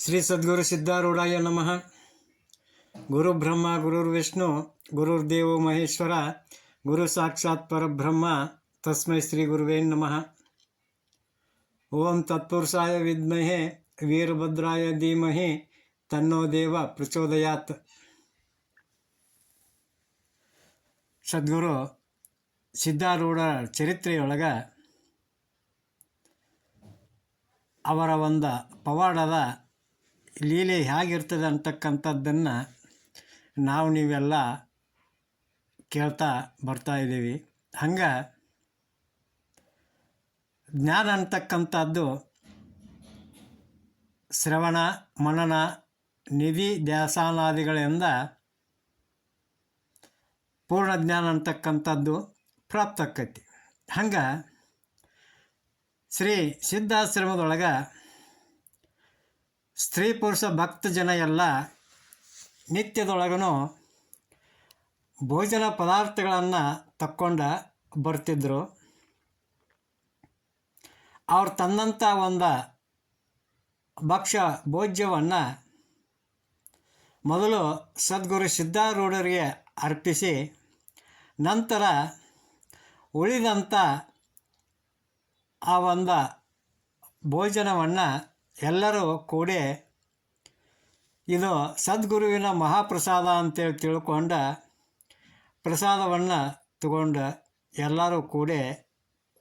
ಶ್ರೀ ಸದ್ಗುರು ಸಿದ್ಧಾರೂಢಾಯ ನಮಃ. ಗುರು ಬ್ರಹ್ಮ ಗುರುರ್ವಿಷ್ಣು ಗುರುರ್ದೇವೋ ಮಹೇಶ್ವರ ಗುರು ಸಾಕ್ಷಾತ್ ಪರಬ್ರಹ್ಮ ತಸ್ಮೈ ಶ್ರೀ ಗುರುವೇ ನಮಃ. ಓಂ ತತ್ಪುರುಷಾಯ ವಿದ್ಮಹೆ ವೀರಭದ್ರಾಯ ಧೀಮಹಿ ತನ್ನೋ ದೇವ ಪ್ರಚೋದಯಾತ್. ಸದ್ಗುರು ಸಿದ್ಧಾರೂಢ ಚರಿತ್ರೆಯೊಳಗ ಅವರ ಒಂದು ಪವಾಡದ ಲೀಲೆ ಹೇಗಿರ್ತದೆ ಅಂತಕ್ಕಂಥದ್ದನ್ನು ನಾವು ನೀವೆಲ್ಲ ಕೇಳ್ತಾ ಬರ್ತಾಯಿದ್ದೀವಿ. ಹಂಗೆ ಜ್ಞಾನ ಅಂತಕ್ಕಂಥದ್ದು ಶ್ರವಣ ಮನನ ನಿಧಿ ಧ್ಯಾಸಾನಾದಿಗಳಿಂದ ಪೂರ್ಣ ಜ್ಞಾನ ಅಂತಕ್ಕಂಥದ್ದು ಪ್ರಾಪ್ತಕ್ಕೈತಿ. ಹಂಗೆ ಶ್ರೀ ಸಿದ್ಧಾಶ್ರಮದೊಳಗೆ ಸ್ತ್ರೀ ಪುರುಷ ಭಕ್ತ ಜನ ಎಲ್ಲ ನಿತ್ಯದೊಳಗೂ ಭೋಜನ ಪದಾರ್ಥಗಳನ್ನು ತಕ್ಕೊಂಡು ಬರ್ತಿದ್ರು. ಅವ್ರು ತಂದಂಥ ಒಂದು ಭಕ್ಷ್ಯ ಭೋಜ್ಯವನ್ನು ಮೊದಲು ಸದ್ಗುರು ಸಿದ್ಧಾರೂಢರಿಗೆ ಅರ್ಪಿಸಿ ನಂತರ ಉಳಿದಂಥ ಆ ಒಂದು ಭೋಜನವನ್ನು ಎಲ್ಲರೂ ಕೂಡಿ ಇದು ಸದ್ಗುರುವಿನ ಮಹಾಪ್ರಸಾದ ಅಂತೇಳಿ ತಿಳ್ಕೊಂಡು ಪ್ರಸಾದವನ್ನು ತಗೊಂಡು ಎಲ್ಲರೂ ಕೂಡಿ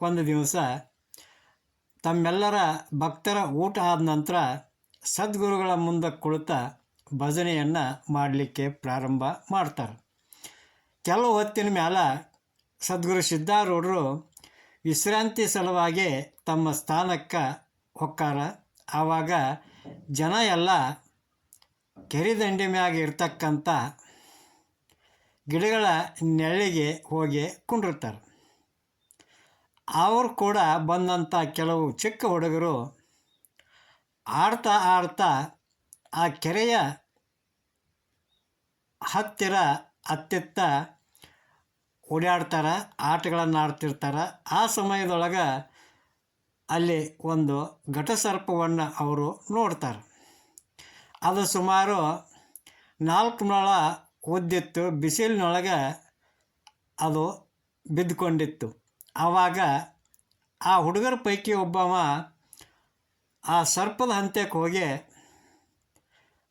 ಒಂದು ದಿವಸ ತಮ್ಮೆಲ್ಲರ ಭಕ್ತರ ಊಟ ಆದ ನಂತರ ಸದ್ಗುರುಗಳ ಮುಂದೆ ಕುಳಿತ ಭಜನೆಯನ್ನು ಮಾಡಲಿಕ್ಕೆ ಪ್ರಾರಂಭ ಮಾಡ್ತಾರೆ. ಕೆಲವು ಹೊತ್ತಿನ ಮೇಲೆ ಸದ್ಗುರು ಸಿದ್ಧಾರೂಢರು ವಿಶ್ರಾಂತಿ ಸಲುವಾಗಿ ತಮ್ಮ ಸ್ಥಾನಕ್ಕೆ ಹೊಕ್ಕಾರ. ಆವಾಗ ಜನ ಎಲ್ಲ ಕೆರೆ ದಂಡೆ ಮ್ಯಾಗ ಇರ್ತಕ್ಕಂಥ ಗಿಡಗಳ ನೆರಳಿಗೆ ಹೋಗಿ ಕುಂಡಿರ್ತಾರೆ. ಅವರು ಕೂಡ ಬಂದಂಥ ಕೆಲವು ಚಿಕ್ಕ ಹುಡುಗರು ಆಡ್ತಾ ಆಡ್ತಾ ಆ ಕೆರೆಯ ಹತ್ತಿರ ಅತ್ತಿತ್ತ ಓಡಾಡ್ತಾರೆ, ಆಟಗಳನ್ನು ಆಡ್ತಿರ್ತಾರೆ. ಆ ಸಮಯದೊಳಗೆ ಅಲ್ಲಿ ಒಂದು ಘಟಸರ್ಪವನ್ನು ಅವರು ನೋಡ್ತಾರೆ. ಅದು ಸುಮಾರು 4 ಮೊಳ ಉದ್ದಿತ್ತು, ಬಿಸಿಲಿನೊಳಗೆ ಅದು ಬಿದ್ದುಕೊಂಡಿತ್ತು. ಆವಾಗ ಆ ಹುಡುಗರ ಪೈಕಿ ಒಬ್ಬವ ಆ ಸರ್ಪದ ಹಂತಕ್ಕೆ ಹೋಗಿ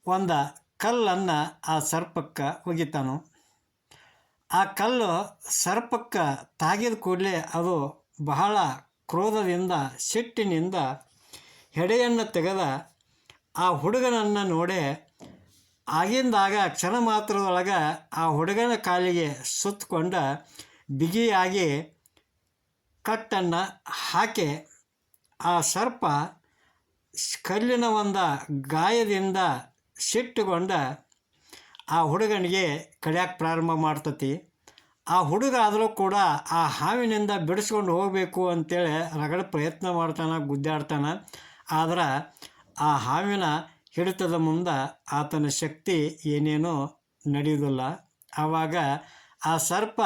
ಒಂದು ಕಲ್ಲನ್ನು ಆ ಸರ್ಪಕ್ಕೆ ಒಗಿತಾನು. ಆ ಕಲ್ಲು ಸರ್ಪಕ್ಕೆ ತಾಗಿದ ಕೂಡಲೇ ಅದು ಬಹಳ ಕ್ರೋಧದಿಂದ ಸಿಟ್ಟಿನಿಂದ ಹೆಡೆಯನ್ನು ತೆಗೆದ ಆ ಹುಡುಗನನ್ನು ನೋಡಿ ಆಗಿಂದಾಗ ಕ್ಷಣ ಮಾತ್ರದೊಳಗೆ ಆ ಹುಡುಗನ ಕಾಲಿಗೆ ಸುತ್ತಕೊಂಡು ಬಿಗಿಯಾಗಿ ಕಟ್ಟನ್ನು ಹಾಕಿ ಆ ಸರ್ಪ ಕಲ್ಲಿನ ಒಂದು ಗಾಯದಿಂದ ಸಿಟ್ಟುಗೊಂಡ ಆ ಹುಡುಗನಿಗೆ ಕಡಿಯೋಕ್ಕೆ ಪ್ರಾರಂಭ ಮಾಡ್ತತಿ. ಆ ಹುಡುಗ ಆದರೂ ಕೂಡ ಆ ಹಾವಿನಿಂದ ಬಿಡಿಸ್ಕೊಂಡು ಹೋಗಬೇಕು ಅಂತೇಳಿ ರಗಡ ಪ್ರಯತ್ನ ಮಾಡ್ತಾನೆ, ಗುದ್ದಾಡ್ತಾನೆ. ಆದ್ರೆ ಆ ಹಾವಿನ ಹಿಡಿತದ ಮುಂದೆ ಆತನ ಶಕ್ತಿ ಏನೇನೂ ನಡೆಯುವುದಿಲ್ಲ. ಆವಾಗ ಆ ಸರ್ಪ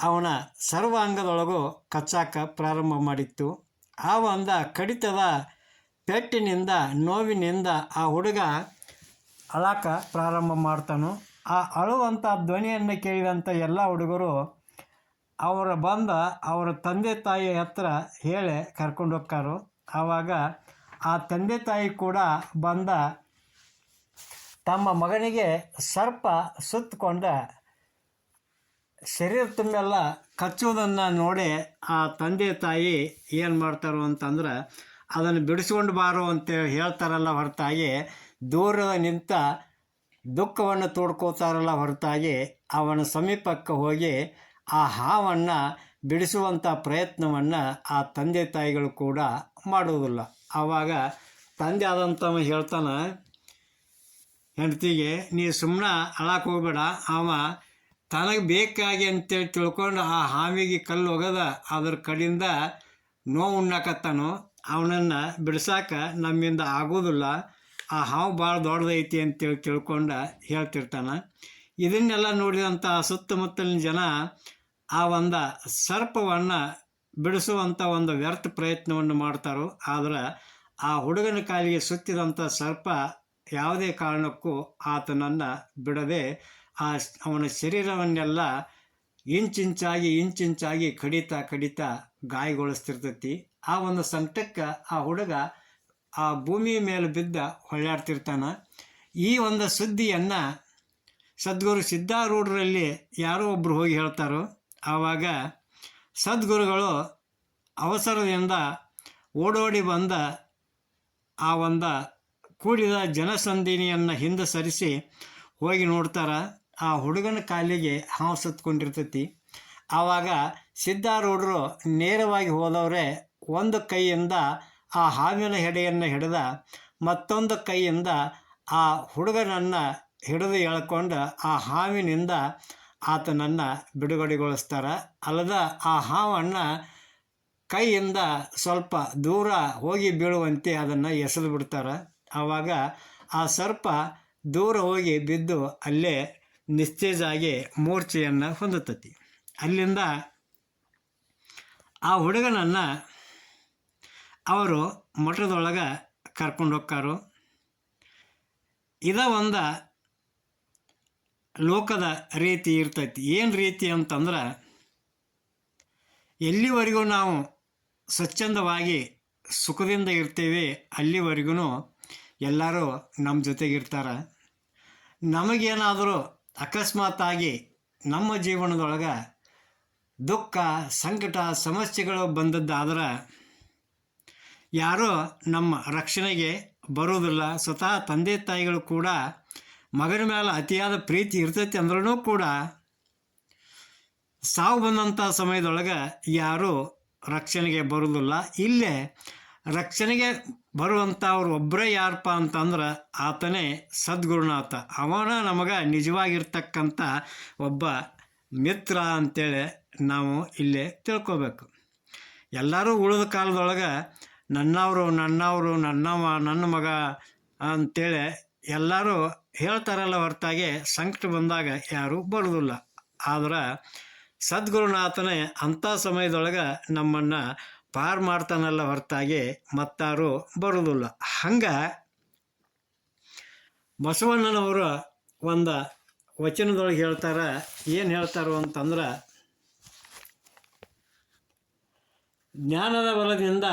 ಅವನ ಸರ್ವಾಂಗದೊಳಗೂ ಕಚ್ಚಾಕ ಪ್ರಾರಂಭ ಮಾಡಿತ್ತು. ಆ ಒಂದು ಕಡಿತದ ಪೆಟ್ಟಿನಿಂದ ನೋವಿನಿಂದ ಆ ಹುಡುಗ ಅಳಾಕ ಪ್ರಾರಂಭ ಮಾಡ್ತಾನು. ಆ ಅಳುವಂಥ ಧ್ವನಿಯನ್ನು ಕೇಳಿದಂಥ ಎಲ್ಲ ಹುಡುಗರು ಅವರ ತಂದೆ ತಾಯಿ ಹತ್ರ ಹೇಳಿ ಕರ್ಕೊಂಡು ಹೋಗ್ತಾರೋ. ಆವಾಗ ಆ ತಂದೆ ತಾಯಿ ಕೂಡ ಬಂದ ತಮ್ಮ ಮಗನಿಗೆ ಸರ್ಪ ಸುತ್ತಕೊಂಡ ಶರೀರ ತುಂಬೆಲ್ಲ ಕಚ್ಚುವುದನ್ನು ನೋಡಿ ಆ ತಂದೆ ತಾಯಿ ಏನು ಮಾಡ್ತಾರೋ ಅಂತಂದ್ರೆ ಅದನ್ನು ಬಿಡಿಸ್ಕೊಂಡು ಬಾರೋ ಅಂತೇಳಿ ಹೇಳ್ತಾರಲ್ಲ ಹೊರತಾಗಿ ದೂರದ ನಿಂತ ದುಃಖವನ್ನು ತೋಡ್ಕೋತಾರಲ್ಲ ಹೊರತಾಗಿ ಅವನ ಸಮೀಪಕ್ಕೆ ಹೋಗಿ ಆ ಹಾವನ್ನು ಬಿಡಿಸುವಂಥ ಪ್ರಯತ್ನವನ್ನು ಆ ತಂದೆ ತಾಯಿಗಳು ಕೂಡ ಮಾಡುವುದಿಲ್ಲ. ಆವಾಗ ತಂದೆ ಆದಂಥವ ಹೇಳ್ತಾನೆ ಹೆಂಡತಿಗೆ, ನೀ ಸುಮ್ಮನೆ ಅಳಕ್ಕೆ ಹೋಗ್ಬೇಡ, ಅವ ತನಗೆ ಬೇಕಾಗಿ ಅಂತೇಳಿ ತಿಳ್ಕೊಂಡು ಆ ಹಾವಿಗೆ ಕಲ್ಲು ಒಗದ ಅದ್ರ ಕಡೆಯಿಂದ ನೋವು ಉಣ್ಣಾಕತ್ತಾನೋ, ಅವನನ್ನು ಬಿಡ್ಸಾಕ ನಮ್ಮಿಂದ ಆಗೋದಿಲ್ಲ, ಆ ಹಾವು ಭಾಳ ದೊಡ್ಡದೈತಿ ಅಂತೇಳಿ ತಿಳ್ಕೊಂಡು ಹೇಳ್ತಿರ್ತಾನೆ. ಇದನ್ನೆಲ್ಲ ನೋಡಿದಂಥ ಸುತ್ತಮುತ್ತಲಿನ ಜನ ಆ ಒಂದು ಸರ್ಪವನ್ನು ಬಿಡಿಸುವಂಥ ಒಂದು ವ್ಯರ್ಥ ಪ್ರಯತ್ನವನ್ನು ಮಾಡ್ತಾರೋ. ಆದರೆ ಆ ಹುಡುಗನ ಕಾಲಿಗೆ ಸುತ್ತಿದಂಥ ಸರ್ಪ ಯಾವುದೇ ಕಾರಣಕ್ಕೂ ಆತನನ್ನು ಬಿಡದೆ ಅವನ ಶರೀರವನ್ನೆಲ್ಲ ಇಂಚಿಂಚಾಗಿ ಕಡಿತಾ ಗಾಯಗೊಳಿಸ್ತಿರ್ತೈತಿ. ಆ ಒಂದು ಸಂಕಟಕ್ಕೆ ಆ ಹುಡುಗ ಆ ಭೂಮಿ ಮೇಲೆ ಬಿದ್ದ ಹೊಳ್ಳಾಡ್ತಿರ್ತಾನೆ. ಈ ಒಂದು ಸುದ್ದಿಯನ್ನು ಸದ್ಗುರು ಸಿದ್ಧಾರೂಢರಲ್ಲಿ ಯಾರೋ ಒಬ್ಬರು ಹೋಗಿ ಹೇಳ್ತಾರೋ. ಆವಾಗ ಸದ್ಗುರುಗಳು ಅವಸರದಿಂದ ಓಡೋಡಿ ಬಂದ ಆ ಒಂದು ಕೂಡಿದ ಜನಸಂದಿನಿಯನ್ನು ಹಿಂದೆ ಸರಿಸಿ ಹೋಗಿ ನೋಡ್ತಾರೆ. ಆ ಹುಡುಗನ ಕಾಲಿಗೆ ಹಾವು ಸತ್ಕೊಂಡಿರ್ತೈತಿ. ಆವಾಗ ಸಿದ್ಧಾರೂಢರು ನೇರವಾಗಿ ಹೋದವರೇ ಒಂದು ಕೈಯಿಂದ ಆ ಹಾವಿನ ಹೆಡೆಯನ್ನು ಹಿಡಿದ, ಮತ್ತೊಂದು ಕೈಯಿಂದ ಆ ಹುಡುಗನನ್ನು ಹಿಡಿದು ಎಳ್ಕೊಂಡು ಆ ಹಾವಿನಿಂದ ಆತನನ್ನು ಬಿಡುಗಡೆಗೊಳಿಸ್ತಾರೆ. ಅಲ್ಲದ ಆ ಹಾವನ್ನು ಕೈಯಿಂದ ಸ್ವಲ್ಪ ದೂರ ಹೋಗಿ ಬೀಳುವಂತೆ ಅದನ್ನು ಎಸೆದು ಬಿಡ್ತಾರೆ. ಆವಾಗ ಆ ಸರ್ಪ ದೂರ ಹೋಗಿ ಬಿದ್ದು ಅಲ್ಲೇ ನಿಸ್ತೇಜಾಗಿ ಮೂರ್ಛೆಯನ್ನು ಹೊಂದುತ್ತತಿ. ಅಲ್ಲಿಂದ ಆ ಹುಡುಗನನ್ನು ಅವರು ಮಠದೊಳಗೆ ಕರ್ಕೊಂಡು ಹೋಗ್ತಾರೋ. ಇದ ಒಂದು ಲೋಕದ ರೀತಿ ಇರ್ತೈತಿ. ಏನು ರೀತಿ ಅಂತಂದ್ರೆ, ಎಲ್ಲಿವರೆಗೂ ನಾವು ಸ್ವಚ್ಛಂದವಾಗಿ ಸುಖದಿಂದ ಇರ್ತೀವಿ ಅಲ್ಲಿವರೆಗೂ ಎಲ್ಲರೂ ನಮ್ಮ ಜೊತೆಗಿರ್ತಾರೆ. ನಮಗೇನಾದರೂ ಅಕಸ್ಮಾತಾಗಿ ನಮ್ಮ ಜೀವನದೊಳಗೆ ದುಃಖ, ಸಂಕಟ, ಸಮಸ್ಯೆಗಳು ಬಂದದ್ದಾದ್ರೆ ಯಾರೂ ನಮ್ಮ ರಕ್ಷಣೆಗೆ ಬರೋದಿಲ್ಲ. ಸ್ವತಃ ತಂದೆ ತಾಯಿಗಳು ಕೂಡ ಮಗನ ಮೇಲೆ ಅತಿಯಾದ ಪ್ರೀತಿ ಇರ್ತೈತಿ ಅಂದ್ರೂ ಕೂಡ ಸಾವು ಬಂದಂಥ ಸಮಯದೊಳಗೆ ಯಾರೂ ರಕ್ಷಣೆಗೆ ಬರೋದಿಲ್ಲ. ಇಲ್ಲೇ ರಕ್ಷಣೆಗೆ ಬರುವಂಥವ್ರು ಒಬ್ಬರೇ ಯಾರಪ್ಪ ಅಂತಂದ್ರೆ ಆತನೇ ಸದ್ಗುರುನಾಥ. ಅವನ ನಮಗೆ ನಿಜವಾಗಿರ್ತಕ್ಕಂಥ ಒಬ್ಬ ಮಿತ್ರ ಅಂತೇಳಿ ನಾವು ಇಲ್ಲೇ ತಿಳ್ಕೊಬೇಕು. ಎಲ್ಲರೂ ಉಳಿದ ಕಾಲದೊಳಗೆ ನನ್ನವರು ನನ್ನ ಮಗ ಅಂತೇಳಿ ಎಲ್ಲರೂ ಹೇಳ್ತಾರಲ್ಲ ಹೊರತಾಗಿ ಸಂಕಟ ಬಂದಾಗ ಯಾರೂ ಬರೋದಿಲ್ಲ. ಆದ್ರೆ ಸದ್ಗುರುನಾಥನೇ ಅಂಥ ಸಮಯದೊಳಗೆ ನಮ್ಮನ್ನು ಪಾರು ಮಾಡ್ತಾನಲ್ಲ ಹೊರತಾಗಿ ಮತ್ತಾರು ಬರೋದಿಲ್ಲ. ಹಂಗೆ ಬಸವಣ್ಣನವರು ಒಂದು ವಚನದೊಳಗೆ ಹೇಳ್ತಾರೆ. ಏನು ಹೇಳ್ತಾರೋ ಅಂತಂದ್ರೆ, ಜ್ಞಾನದ ಬಲದಿಂದ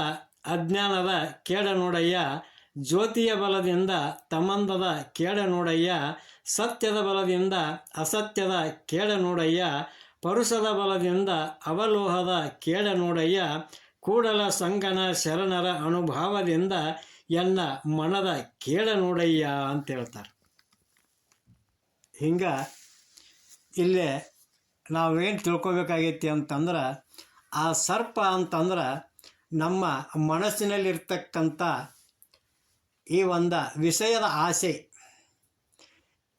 ಅಜ್ಞಾನದ ಕೇಡ ನೋಡಯ್ಯ, ಜ್ಯೋತಿಯ ಬಲದಿಂದ ತಮಂದದ ಕೇಡ ನೋಡಯ್ಯ, ಸತ್ಯದ ಬಲದಿಂದ ಅಸತ್ಯದ ಕೇಡ ನೋಡಯ್ಯ, ಪರುಷದ ಬಲದಿಂದ ಅವಲೋಹದ ಕೇಡ ನೋಡಯ್ಯ, ಕೂಡಲ ಸಂಗನ ಶರಣರ ಅನುಭಾವದಿಂದ ಎನ್ನ ಮನದ ಕೇಡ ನೋಡಯ್ಯ ಅಂತ ಹೇಳ್ತಾರೆ. ಹಿಂಗೆ ಇಲ್ಲೇ ನಾವೇನು ತಿಳ್ಕೊಬೇಕಾಗೈತಿ ಅಂತಂದ್ರೆ, ಆ ಸರ್ಪ ಅಂತಂದ್ರೆ ನಮ್ಮ ಮನಸ್ಸಿನಲ್ಲಿರ್ತಕ್ಕಂಥ ಈ ಒಂದು ವಿಷಯದ ಆಸೆ.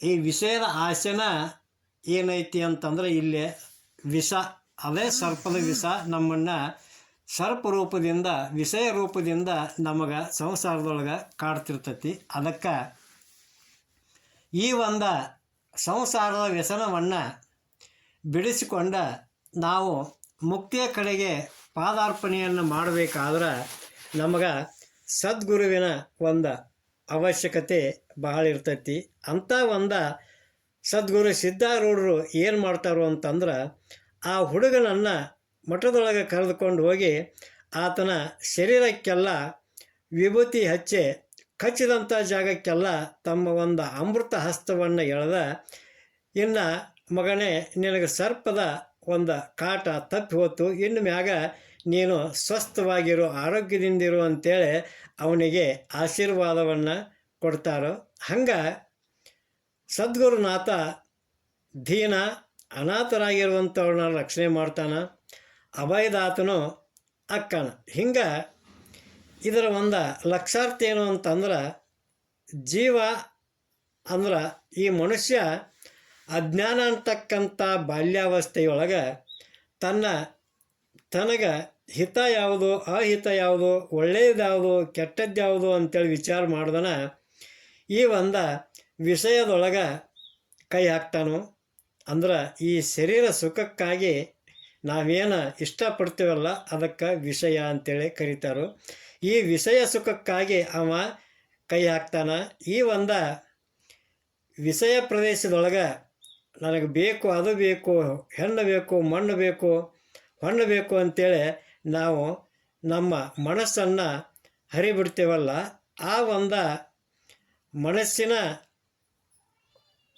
ಈ ವಿಷಯದ ಆಸೆನ ಏನೈತಿ ಅಂತಂದ್ರೆ ಇಲ್ಲೇ ವಿಷ, ಅದೇ ಸರ್ಪದ ವಿಷ ನಮ್ಮನ್ನು ಸರ್ಪ ರೂಪದಿಂದ, ವಿಷಯ ರೂಪದಿಂದ ನಮಗೆ ಸಂಸಾರದೊಳಗೆ ಕಾಡ್ತಿರ್ತೈತಿ. ಅದಕ್ಕೆ ಈ ಒಂದು ಸಂಸಾರದ ವ್ಯಸನವನ್ನು ಬಿಡಿಸಿಕೊಂಡ ನಾವು ಮುಕ್ತಿಯ ಕಡೆಗೆ ಪಾದಾರ್ಪಣೆಯನ್ನು ಮಾಡಬೇಕಾದ್ರೆ ನಮಗೆ ಸದ್ಗುರುವಿನ ಒಂದು ಅವಶ್ಯಕತೆ ಬಹಳ ಇರ್ತೈತಿ. ಅಂಥ ಒಂದು ಸದ್ಗುರು ಸಿದ್ಧಾರೂಢರು ಏನು ಮಾಡ್ತಾರೋ ಅಂತಂದ್ರೆ, ಆ ಹುಡುಗನನ್ನು ಮಠದೊಳಗೆ ಕರೆದುಕೊಂಡು ಹೋಗಿ ಆತನ ಶರೀರಕ್ಕೆಲ್ಲ ವಿಭೂತಿ ಹಚ್ಚಿ ಕಚ್ಚಿದಂಥ ಜಾಗಕ್ಕೆಲ್ಲ ತಮ್ಮ ಒಂದು ಅಮೃತ ಹಸ್ತವನ್ನು ಎಳೆದ, ಇನ್ನು ಮಗನೇ ನಿನಗೆ ಸರ್ಪದ ಒಂದು ಕಾಟ ತಪ್ಪಿ ಹೋತು, ಇನ್ನು ಮ್ಯಾಗ ನೀನು ಸ್ವಸ್ಥವಾಗಿರು, ಆರೋಗ್ಯದಿಂದಿರು ಅಂತೇಳಿ ಅವನಿಗೆ ಆಶೀರ್ವಾದವನ್ನು ಕೊಡ್ತಾರೋ. ಹಂಗೆ ಸದ್ಗುರುನಾಥ ದೀನ ಅನಾಥರಾಗಿರುವಂಥವ್ರನ್ನ ರಕ್ಷಣೆ ಮಾಡ್ತಾನೆ, ಅಭಯದಾತನು ಅಕ್ಕನ. ಹಿಂಗೆ ಇದರ ಒಂದು ಲಕ್ಷಾರ್ಥ ಏನು ಅಂತಂದ್ರೆ, ಜೀವ ಅಂದ್ರೆ ಈ ಮನುಷ್ಯ ಅಜ್ಞಾನ ಅಂತಕ್ಕಂಥ ಬಾಲ್ಯಾವಸ್ಥೆಯೊಳಗೆ ತನಗೆ ಹಿತ ಯಾವುದು, ಅಹಿತ ಯಾವುದು, ಒಳ್ಳೆಯದ್ಯಾವುದು, ಕೆಟ್ಟದ್ಯಾವುದು ಅಂತೇಳಿ ವಿಚಾರ ಮಾಡ್ದನ ಈ ಒಂದು ವಿಷಯದೊಳಗೆ ಕೈ ಹಾಕ್ತಾನೋ. ಅಂದ್ರೆ ಈ ಶರೀರ ಸುಖಕ್ಕಾಗಿ ನಾವೇನು ಇಷ್ಟಪಡ್ತೀವಲ್ಲ ಅದಕ್ಕೆ ವಿಷಯ ಅಂತೇಳಿ ಕರೀತಾರೋ. ಈ ವಿಷಯ ಸುಖಕ್ಕಾಗಿ ಅವ ಕೈ ಹಾಕ್ತಾನೆ. ಈ ಒಂದು ವಿಷಯ ಪ್ರದೇಶದೊಳಗೆ ನನಗೆ ಬೇಕು, ಅದು ಬೇಕು, ಹೆಣ್ಣು ಬೇಕು, ಮಣ್ಣು ಬೇಕು, ಹೊಣ್ಣು ಬೇಕು ಅಂಥೇಳಿ ನಾವು ನಮ್ಮ ಮನಸ್ಸನ್ನು ಹರಿಬಿಡ್ತೇವಲ್ಲ, ಆ ಒಂದು ಮನಸ್ಸಿನ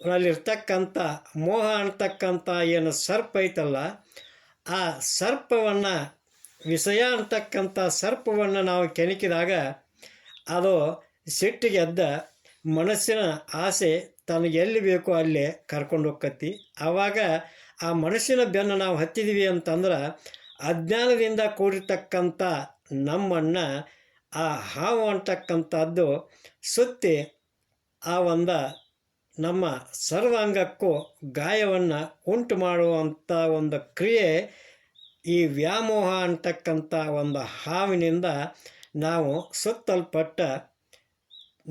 ನಲ್ಲಿರ್ತಕ್ಕಂಥ ಮೋಹ ಅಂತಕ್ಕಂಥ ಏನು ಸರ್ಪ ಐತಲ್ಲ, ಆ ಸರ್ಪವನ್ನು, ವಿಷಯ ಅಂತಕ್ಕಂಥ ಸರ್ಪವನ್ನು ನಾವು ಕೆಣಕಿದಾಗ ಅದು ಸಿಟ್ಟಿಗೆದ್ದ ಮನಸ್ಸಿನ ಆಸೆ ತನಗೆ ಎಲ್ಲಿ ಬೇಕೋ ಅಲ್ಲಿ ಕರ್ಕೊಂಡು ಹೋಗ್ಕತಿ. ಆವಾಗ ಆ ಮನಸ್ಸಿನ ಬೆನ್ನು ನಾವು ಹತ್ತಿದ್ದೀವಿ ಅಂತಂದ್ರೆ ಅಜ್ಞಾನದಿಂದ ಕೂಡಿರ್ತಕ್ಕಂಥ ನಮ್ಮನ್ನು ಆ ಹಾವು ಅಂತಕ್ಕಂಥದ್ದು ಸುತ್ತಿ ಆ ಒಂದು ನಮ್ಮ ಸರ್ವಾಂಗಕ್ಕೂ ಗಾಯವನ್ನು ಉಂಟು ಮಾಡುವಂಥ ಒಂದು ಕ್ರಿಯೆ ಈ ವ್ಯಾಮೋಹ ಅಂತಕ್ಕಂಥ ಒಂದು ಹಾವಿನಿಂದ ನಾವು ಸುತ್ತಲ್ಪಟ್ಟ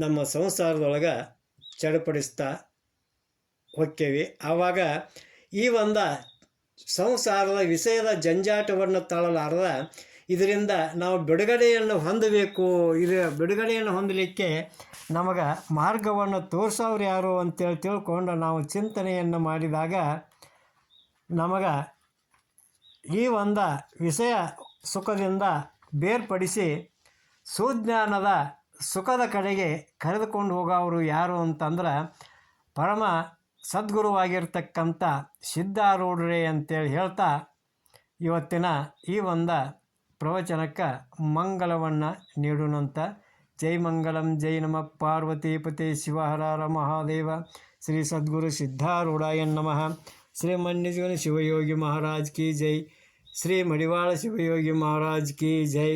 ನಮ್ಮ ಸಂಸಾರದೊಳಗೆ ಚಡಪಡಿಸ್ತಾ ಹೋಕ್ಕೇವಿ. ಆವಾಗ ಈ ಒಂದು ಸಂಸಾರದ ವಿಷಯದ ಜಂಜಾಟವನ್ನು ತಾಳಲಾರದ ಇದರಿಂದ ನಾವು ಬಿಡುಗಡೆಯನ್ನು ಹೊಂದಬೇಕು. ಇದು ಬಿಡುಗಡೆಯನ್ನು ಹೊಂದಲಿಕ್ಕೆ ನಮಗೆ ಮಾರ್ಗವನ್ನು ತೋರಿಸೋರು ಯಾರು ಅಂತೇಳಿ ತಿಳ್ಕೊಂಡು ನಾವು ಚಿಂತನೆಯನ್ನು ಮಾಡಿದಾಗ ನಮಗೆ ಈ ಒಂದು ವಿಷಯ ಸುಖದಿಂದ ಬೇರ್ಪಡಿಸಿ ಸುಜ್ಞಾನದ ಸುಖದ ಕಡೆಗೆ ಕರೆದುಕೊಂಡು ಹೋಗೋರು ಯಾರು ಅಂತಂದ್ರೆ ಪರಮ ಸದ್ಗುರುವಾಗಿರ್ತಕ್ಕಂಥ ಸಿದ್ಧಾರೂಢರೇ ಅಂತೇಳಿ ಹೇಳ್ತಾ ಇವತ್ತಿನ ಈ ಒಂದು ಪ್ರವಚನಕ್ಕೆ ಮಂಗಲವನ್ನು ನೀಡೋಣಂತ. ಜೈ ಮಂಗಲಂ, ಜೈ ನಮಃ ಪಾರ್ವತೀಪತಿ ಶಿವ ಹರ ಹರ ಮಹಾದೇವ. ಶ್ರೀ ಸದ್ಗುರು ಸಿದ್ಧಾರೂಢಾಯ ನಮಃ. ಶ್ರೀ ಮನ್ಯಜೀವನ ಶಿವಯೋಗಿ ಮಹಾರಾಜ್ ಕಿ ಜೈ. ಶ್ರೀ ಮಡಿವಾಳ ಶಿವಯೋಗಿ ಮಹಾರಾಜ್ ಕಿ ಜೈ.